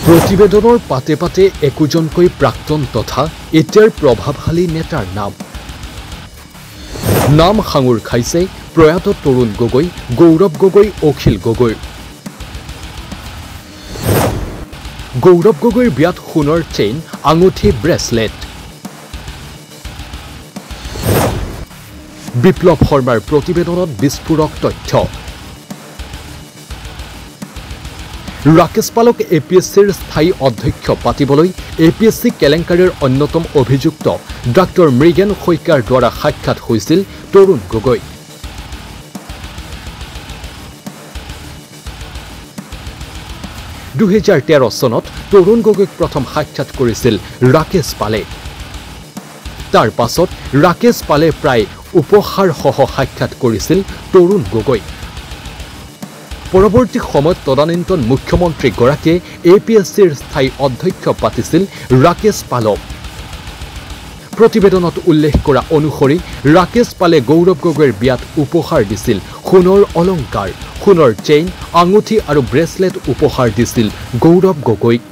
প্ৰতিবেদনৰ পাতে পাতে একোজনকৈ প্ৰাক্তন তথা এতিয়াৰ প্ৰভাৱশালী নেতাৰ নাম সাঙুৰ খাইছে প্ৰয়াত তৰুণ গগৈ, গৌৰৱ গগৈ, অখিল গগৈ। গৌৰৱ গগৈৰ বিয়াত সোণৰ চেইন, আঙুঠি, ব্ৰেচলেট। বিপ্লৱ শৰ্মাৰ প্ৰতিবেদনত বিস্ফোৰক তথ্য। ৰাকেশ পালক APSCৰ স্থায়ী অধ্যক্ষ পাতিবলৈ APSC কেলেংকাৰীৰ অন্যতম অভিযুক্ত ডাক্তৰ মৃগেন শইকীয়াৰ দ্বাৰা সাক্ষাৎ হৈছিল তৰুণ গগৈ। (2013 চনত তৰুণ গগৈক প্ৰথম সাক্ষাৎ কৰিছিল ৰাকেশ পালে। তাৰ পাছত ৰাকেশ পালে প্ৰায় উপহাৰসহ সাক্ষাৎ কৰিছিল তৰুণ গগৈ। পৰৱৰ্তী সময়ত তদানীন্তন মুখ্যমন্ত্ৰীগৰাকীয়ে APSCৰ স্থায়ী অধ্যক্ষ পাতিছিল ৰাকেশ পালক। প্ৰতিবেদনত উল্লেখ কৰা অনুসৰি ৰাকেশ পালে গৌৰৱ গগৈৰ বিয়াত উপহাৰ দিছিল সোণৰ অলংকাৰ, সোণৰ চেইন, আঙুঠি আৰু ব্ৰেচলেট উপহাৰ দিছিল গৌৰৱ গগৈক।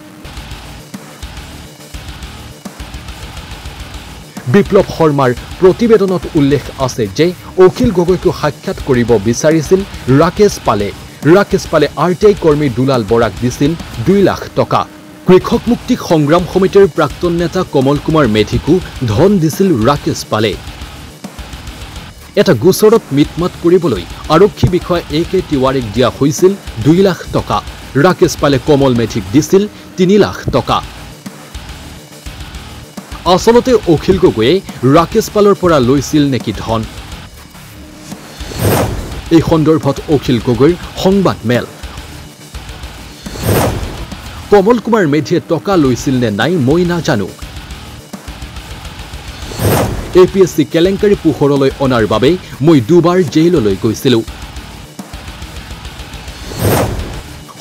বিপ্লৱ শৰ্মাৰ প্ৰতিবেদনত উল্লেখ আছে যে অখিল গগৈকো সাক্ষাৎ কৰিব বিচাৰিছিল ৰাকেশ পালে। ৰাকেশ পালে RTI কৰ্মী দুলাল বৰাক দিছিল 2 লাখ টকা। কৃষক মুক্তি সংগ্ৰাম সমিতিৰ প্ৰাক্তন নেতা কমল কুমাৰ মেধিকো ধন দিছিল ৰাকেশ পালে। এটা গোচৰত মিটমাট কৰিবলৈ আৰক্ষী বিষয়া AK তিৱাৰীক দিয়া হৈছিল 2 লাখ টকা। ৰাকেশ পালে কমল মেধিক দিছিল 3 লাখ টকা। আচলতে অখিল গগৈয়ে ৰাকেশ পালৰ পৰা লৈছিল নেকি ধন? এই সন্দৰ্ভত অখিল গগৈৰ সংবাদ মেল। কমল কুমাৰ মেধিয়ে টকা লৈছিল নে নাই মই নাজানো। APSC কেলেংকাৰী পোহৰলৈ অনাৰ বাবে মই 2 বাৰ জেইললৈ গৈছিলোঁ।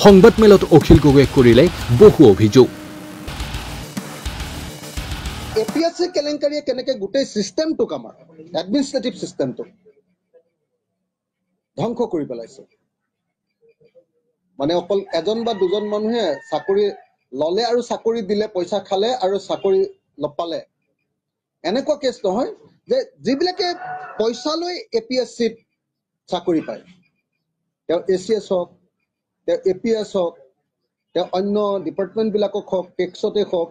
সংবাদ মেলত অখিল গগৈয়ে কৰিলে বহু অভিযোগ। APSC কেলেংকাৰীয়ে কেনেকে গোটেই সিস্টেমটোক আমাৰ এডমিনিষ্ট্ৰেটিভ সিস্টেমটো ধ্বংস কৰি পেলাইছে। মানে অকল এজন বা দুজন মানুহে চাকৰি ললে আৰু চাকৰি দিলে, পইচা খালে আৰু চাকৰি লপালে, এনেকুৱা কেছ নহয় যে যিবিলাকে পইচা লৈ APSCত চাকৰি পায়, তেওঁ ACS হওক, তেওঁ APS হওক, তেওঁ অন্য ডিপাৰ্টমেণ্টবিলাকক হওক, টেক্সতে হওক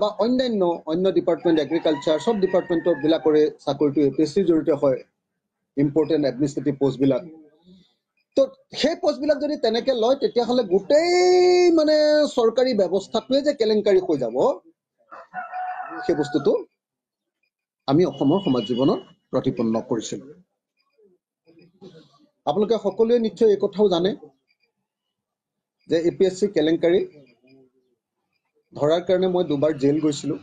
বা অন্য ডিপাৰ্টমেণ্ট, এগ্ৰিকালচাৰ, সব ডিপাৰ্টমেণ্টৰ বিলাকৰে চাকৰিটো APSCৰ জৰিয়তে হয়। ইম্পৰ্টেণ্ট এডমিনিষ্ট্ৰেটিভ পোষ্টবিলাক, তো সেই পোষ্টবিলাক যদি তেনেকে লয় তেতিয়াহ'লে গোটেই মানে চৰকাৰী ব্যৱস্থাটোৱে যে কেলেংকাৰী হৈ যাব, সেই বস্তুটো আমি অসমৰ সমাজ জীৱনত প্ৰতিপন্ন কৰিছিলোঁ। আপোনালোকে সকলোৱে নিশ্চয় এই কথাও জানে যে APSC কেলেংকাৰী ধৰাৰ কাৰণে মই 2 বাৰ জেল গৈছিলোঁ।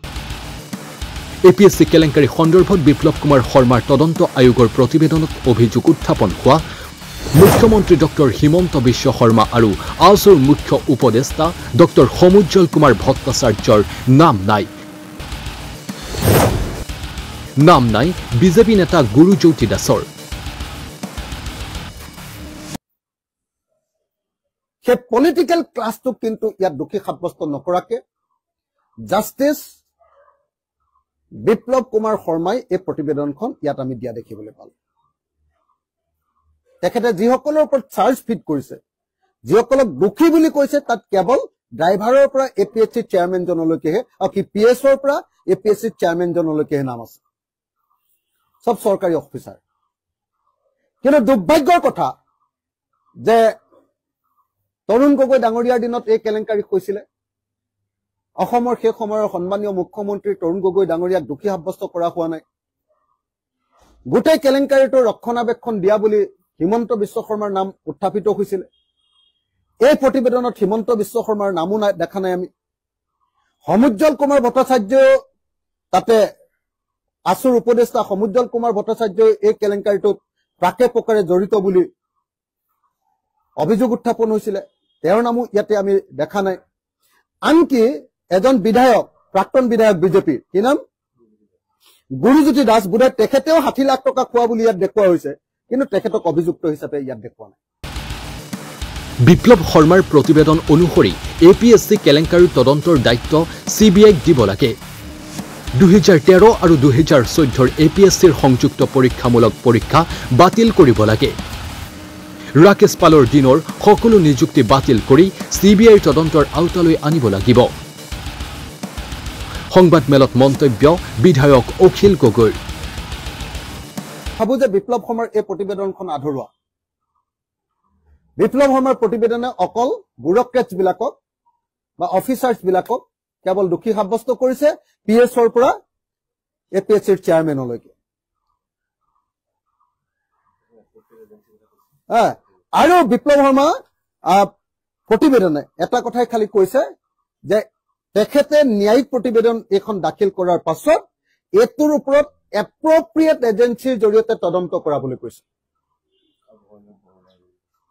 APSC কেলেংকাৰী সন্দৰ্ভত বিপ্লৱ কুমাৰ শৰ্মাৰ তদন্ত আয়োগৰ প্ৰতিবেদনত অভিযোগ উত্থাপন হোৱা মুখ্যমন্ত্ৰী ডক্টৰ হিমন্ত বিশ্ব শৰ্মা আৰু আছুৰ মুখ্য উপদেষ্টা ডক্টৰ সমুজ্জ্বল কুমাৰ ভট্টাচাৰ্যৰ নাম নাই বিজেপি নেতা গুৰুজ্যোতি দাসৰ। সেই পলিটিকেল ক্লাছটোক কিন্তু ইয়াত দোষী সাব্যস্ত নকৰাকে জাষ্টিছ বিপ্লৱ কুমাৰ শৰ্মাই এই প্ৰতিবেদনখন ইয়াত আমি দিয়া দেখিবলৈ পালোঁ। তেখেতে যিসকলৰ ওপৰত চাৰ্জ ফিট কৰিছে, যিসকলক দোষী বুলি কৈছে, তাত কেৱল ড্ৰাইভাৰৰ পৰা APSC চেয়াৰমেনজনলৈকেহে আৰু PSৰ পৰা APSC চেয়াৰমেনজনলৈকেহে নাম আছে, সব চৰকাৰী অফিচাৰ। কিন্তু দুৰ্ভাগ্যৰ কথা যে তৰুণ গগৈ ডাঙৰীয়াৰ দিনত এই কেলেংকাৰী হৈছিলে। অসমৰ সেই সময়ৰ সন্মানীয় মুখ্যমন্ত্ৰী তৰুণ গগৈ ডাঙৰীয়াক দোষী সাব্যস্ত কৰা হোৱা নাই। গোটেই কেলেংকাৰীটো ৰক্ষণাবেক্ষণ দিয়া বুলি হিমন্ত বিশ্ব শৰ্মাৰ নাম উত্থাপিত হৈছিল। এই প্ৰতিবেদনত হিমন্ত বিশ্ব শৰ্মাৰ নামো দেখা নাই আমি। সমুজ্জ্বল কুমাৰ ভট্টাচাৰ্যও তাতে আছুৰ উপদেষ্টা সমুজ্জ্বল কুমাৰ ভট্টাচাৰ্যই এই কেলেংকাৰীটোত প্ৰাকে প্ৰকাৰে জড়িত বুলি অভিযোগ উত্থাপন হৈছিলে, তেওঁৰ নামো ইয়াতে আমি দেখা নাই। আনকি এজন বিধায়ক, প্ৰাক্তন বিধায়ক বিজেপিৰ, কি নাম, গুৰুজ্যোতি দাস, বোধহয় তেখেতেও 60 লাখ টকা খোৱা বুলি ইয়াত দেখুওৱা হৈছে, কিন্তু তেখেতক অভিযুক্ত হিচাপে ইয়াত দেখুওৱা নাই। বিপ্লৱ শৰ্মাৰ প্ৰতিবেদন অনুসৰি APSC কেলেংকাৰীৰ তদন্তৰ দায়িত্ব CBIক দিব লাগে 2013 আৰু 2014 APSCৰ সংযুক্ত পৰীক্ষামূলক পৰীক্ষা বাতিল কৰিব লাগে ৰাকেশ পালৰ দিনৰ সকলো নিযুক্তি বাতিল কৰি CBIৰ তদন্তৰ আওতালৈ আনিব লাগিব সংবাদ মেলত মন্তব্য বিধায়ক অখিল গগৈ ভাবো যে বিপ্লৱ শৰ্মাৰ এই প্ৰতিবেদনখন আধৰুৱা বিপ্লৱ শৰ্মাৰ প্ৰতিবেদনে অকল ব্যুৰক্ৰেটছ বিলাকক বা অফিচাৰ্ছ বিলাকক কেৱল দুখী সাব্যস্ত কৰিছে PSৰ পৰা APSCৰ চেয়াৰমেনলৈকে আৰু বিপ্লৱ শৰ্মা প্ৰতিবেদনে এটা কথাই খালি কৈছে যে তেখেতে ন্যায়িক প্ৰতিবেদন এখন দাখিল কৰাৰ পাছত এটোৰ ওপৰত এপ্ৰপ্ৰিয়েট এজেন্সিৰ জৰিয়তে তদন্ত কৰা বুলি কৈছে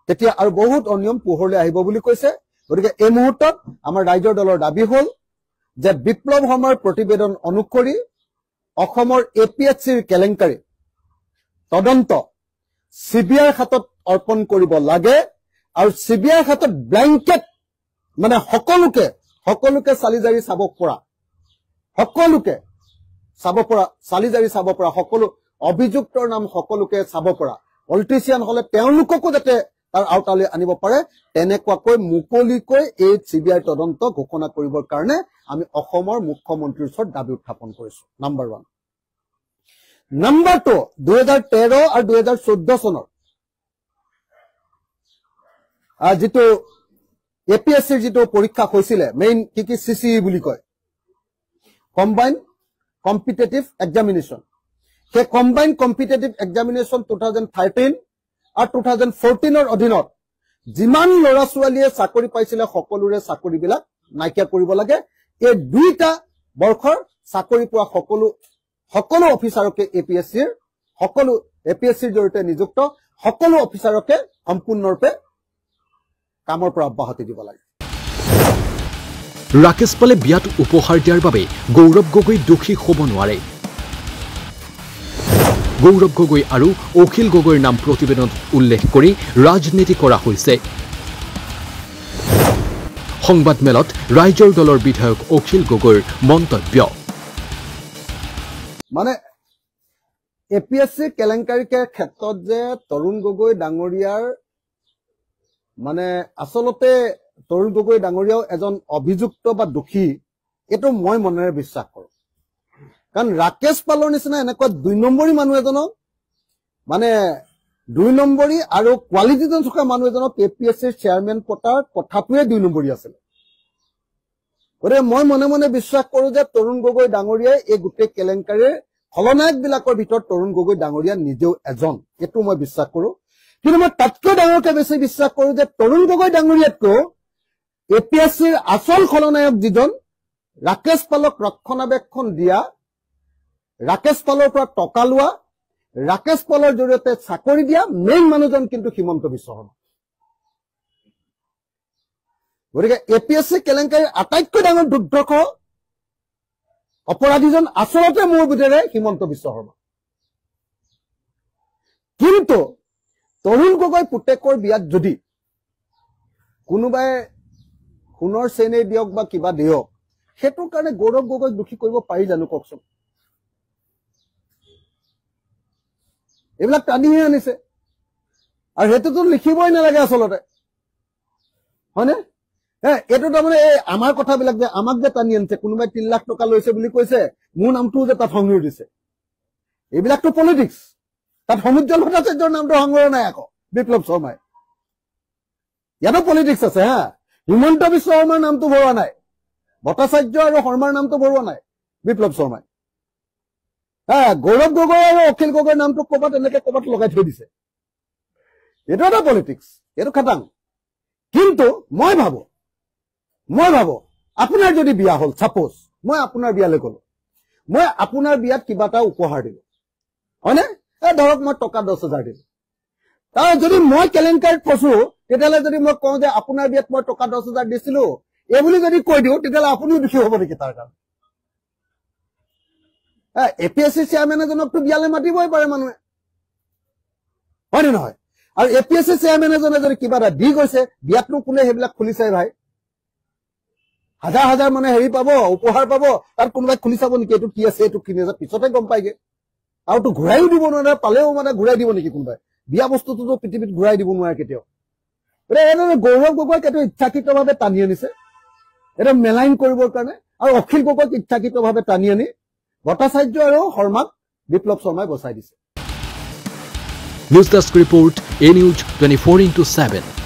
তেতিয়া আৰু বহুত অনিয়ম পোহৰলৈ আহিব বুলি কৈছে গতিকে এই মুহূৰ্তত আমাৰ ৰাইজৰ দলৰ দাবী হ'ল যে বিপ্লৱ শৰ্মাৰ প্ৰতিবেদন অনুসৰি অসমৰ APSCৰ কেলেংকাৰী তদন্ত CBIৰ হাতত অৰ্পণ কৰিব লাগে আৰু CBIৰ হাতত ব্ল্যাঙ্কেট মানে সকলোকে চালিজাৰি চাব পৰা চালিজাৰি চাব পৰা সকলো অভিযুক্তৰ নাম সকলোকে চাব পৰা পলিটিচিয়ান হলে তেওঁলোককো যাতে তাৰ আওতালৈ আনিব পাৰে তেনেকুৱাকৈ মুকলিকৈ এই CBIৰ তদন্ত ঘোষণা কৰিবৰ কাৰণে আমি অসমৰ মুখ্যমন্ত্ৰীৰ ওচৰত দাবী উত্থাপন কৰিছো নাম্বাৰ 1 নাম্বাৰ 2 2013 আৰু 2014 চনৰ যেটো APSCৰ যেটো পৰীক্ষা হৈছিল মেইন কি CCE বুলি কয় কম্বাইন্ড কম্পিটিটিভ এক্সামিনেশন সেই কম্বাইন্ড কম্পিটিটিভ এক্সামিনেশন 2013 আৰু 2014 অধীনত যিমান লৰা ছোৱালীয়ে চাকৰি পাইছিল সকলোৰে চাকৰিবিলাক নাইকিয়া কৰিব লাগে এই দুইটা বৰ্ষৰ চাকৰি পোৱা সকলো অফিচাৰকে APSCৰ জৰিয়তে নিযুক্ত সকলো অফিচাৰকে সম্পূৰ্ণৰূপে কামৰ পৰা অব্যাহতি দিব লাগে ৰাকেশ পালে বিয়াত উপহাৰ দিয়াৰ বাবে গৌৰৱ গগৈ দোষী হ'ব নোৱাৰে গৌৰৱ গগৈ আৰু অখিল গগৈৰ নাম প্ৰতিবেদনত উল্লেখ কৰি ৰাজনীতি কৰা হৈছে সংবাদ মেলত ৰাইজৰ দলৰ বিধায়ক অখিল গগৈৰ মন্তব্য মানে APSC কেলেংকাৰীৰ ক্ষেত্ৰত যে তৰুণ গগৈ ডাঙৰীয়াৰ মানে আসলতে তৰুণ গগৈ ডাঙৰীয়াও এজন অভিযুক্ত বা দোষী এটো মই মনেৰে বিশ্বাস কৰোঁ কাৰণ ৰাকেশ পালৰ নিচিনা এনেকুৱা 2 নম্বৰী মানুহ এজনক মানে 2 নম্বৰী আৰু কোৱালিটি থকা মানুহ এজনক APSCৰ চেয়াৰমেন পতাৰ কথাটোৱে 2 নম্বৰী আছিল গৰে মই মনে বিশ্বাস কৰোঁ যে তৰুণ গগৈ ডাঙৰীয়াই এই গোটেই কেলেংকাৰীৰ খলনায়ক বিলাকৰ ভিতৰত তৰুণ গগৈ ডাঙৰীয়া নিজেও এজন এটো মই বিশ্বাস কৰোঁ কিন্তু মই তাতকৈ ডাঙৰকৈ বেছি বিশ্বাস কৰোঁ যে তৰুণ গগৈ ডাঙৰীয়াতকৈ APSCৰ আসল খলনায়ক যিজন ৰাকেশ পালক ৰক্ষণাবেক্ষণ দিয়া ৰাকেশ পালৰ পৰা টকা লোৱা ৰাকেশ পালৰ জৰিয়তে চাকৰি দিয়া মেইন মানুহজন কিন্তু হিমন্ত বিশ্ব শৰ্মা গতিকে APSC কেলেংকাৰীৰ আটাইতকৈ ডাঙৰ দুৰ্দৰ্শ অপৰাধীজন আসলতে মোৰ বুধেৰে হিমন্ত বিশ্ব শৰ্মা কিন্তু তৰুণ গগৈ পুতেকৰ বিয়াত যদি কোনোবাই সোণৰ চেনে দিয়ক বা কিবা দিয়ক হেতুৰ কাৰণে গৌৰৱ গগৈক দোষী কৰিব পাৰি জানো কওকচোন এইবিলাক টানিহে আনিছে আৰু হেতুটো লিখিবই নালাগে আসলতে হয়নে এটো তাৰমানে এই আমাৰ কথাবিলাক যে আমাক যে টানি আনিছে কোনোবাই 3 লাখ টকা লৈছে বুলি কৈছে মোৰ নামটো যে তাত সংগ্ৰহ দিছে এইবিলাকটো পলিটিক্স তাত সমুজ্জ্বল ভট্টাচাৰ্যৰ নামটো সংগ্ৰহ নাই আকৌ বিপ্লৱ শৰ্মাই ইয়াতো পলিটিক্স আছে হিমন্ত বিশ্ব শৰ্মাৰ নামটো ভৰোৱা নাই ভট্টাচাৰ্য আৰু শৰ্মাৰ নামটো ভৰোৱা নাই বিপ্লৱ শৰ্মাই গৌৰৱ গগৈ আৰু অখিল গগৈৰ নামটো ক'বাত এনেকে ক'বাত লগাই থৈ দিছে এটো এটা পলিটিক্স এটো খাটাং কিন্তু মই ভাবো আপোনাৰ যদি বিয়া হ'ল সাপোজ মই আপোনাৰ বিয়ালৈ গলো মই আপোনাৰ বিয়াত কিবা এটা উপহাৰ দিলো হয়নে ধৰক মই টকা 10,000 দিলো তাৰ যদি মই কেলেংকাৰীত ফসো তেতিয়ালে যদি মই কওঁ যে আপোনাৰ বিয়াত মই টকা 10,000 দিছিলো এই বুলি যদি কৈ দিও তেতিয়ালে আপুনিও দুখী হ'ব নেকি তাৰ কাৰণে APSC চেয়াৰমেন এজনকটো বিয়ালে মাতিবই পাৰে মানুহে হয় নহয় আৰু এপিএছচি চেয়াৰমেন এজনে যদি কিবা এটা দি গৈছে বিয়াতনো কোনে সেইবিলাক খুলি চাই ভাই হাজাৰ হাজাৰ মানে হেৰি পাব উপহাৰ পাব তাত কোনোবাই খুলি চাব নেকি এইটো কি আছে এইটো কি নাযায় পিছতে গম পাইগে আৰু তো ঘূৰাইও দিব নোৱাৰে পালেও মানে ঘূৰাই দিব নেকি কোনোবাই বিয়া বস্তুটোতো পৃথিৱীত ঘূৰাই দিব নোৱাৰে কেতিয়াও এনেদৰে গৌৰৱ গগৈক এইটো ইচ্ছাকৃতভাৱে টানি আনিছে এটা মেলাইন কৰিবৰ কাৰণে আৰু অখিল গগৈক ইচ্ছাকৃতভাৱে টানি আনি ভট্টাচাৰ্য আৰু শৰ্মাক বিপ্লৱ শৰ্মাই বচাই দিছে নিউজ ডেস্ক ৰিপোৰ্ট এ নিউজ 24/7